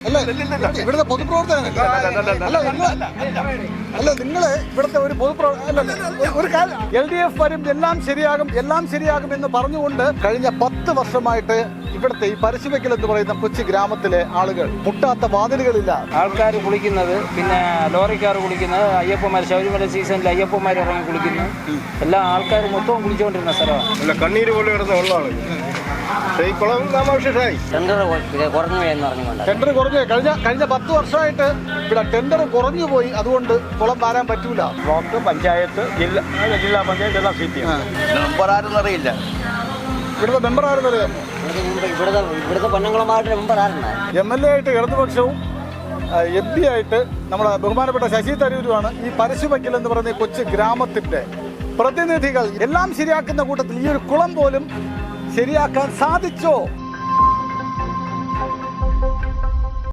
ഇവിടുത്തെ പൊതുപ്രവർത്തകൻ അല്ല നിങ്ങള് ഇവിടുത്തെ ഒരു ഒരു കാര്യം LDF വരും എല്ലാം ശരിയാകും എന്ന് പറഞ്ഞുകൊണ്ട് കഴിഞ്ഞ 10 വർഷമായിട്ട് ഇവിടുത്തെ ഈ പരശുവയ്ക്കൽ എന്ന് പറയുന്ന കൊച്ചു ഗ്രാമത്തിലെ ആളുകൾ മുട്ടാത്ത വാതിലുകളില്ല. ആൾക്കാർ കുളിക്കുന്നത്, പിന്നെ ലോറിക്കാർ കുളിക്കുന്നത്, അയ്യപ്പന്മാർ ശബരിമല സീസണിൽ അയ്യപ്പന്മാർ ഇറങ്ങി കുളിക്കുന്നു. എല്ലാ ആൾക്കാർ മൊത്തവും കുളിച്ചുകൊണ്ടിരുന്ന സ്ഥലമാണ്. കണ്ണീര് പോലെ കിടന്ന വെള്ളമാണ്. ടെൻഡർ കുറഞ്ഞു കഴിഞ്ഞ 10 വർഷമായിട്ട് ഇവിടെ ടെൻഡർ കുറഞ്ഞു പോയി. അതുകൊണ്ട് കുളം വാരാൻ പറ്റൂല. ബ്ലോക്ക് പഞ്ചായത്ത് ജില്ലാ പഞ്ചായത്ത് എല്ലാം സീറ്റ് മെമ്പർ ആരെന്ന് അറിയില്ല. ഇവിടുത്തെ മെമ്പർ ആരെന്നറിയാം? ഇവിടുത്തെ പൊന്നംകുളമായിട്ട് മെമ്പർ ആരുണ്ട്? MLA ആയിട്ട് ഇടതുപക്ഷവും MP ആയിട്ട് നമ്മുടെ ബഹുമാനപ്പെട്ട ശശി തരൂരുമാണ് ഈ പരശുവയ്ക്കൽ എന്ന് പറയുന്ന കൊച്ചു ഗ്രാമത്തിന്റെ പ്രതിനിധികൾ. എല്ലാം ശരിയാക്കുന്ന കൂട്ടത്തിൽ ഈ ഒരു കുളം പോലും ശരിയാക്കാൻ സാധിച്ചോ?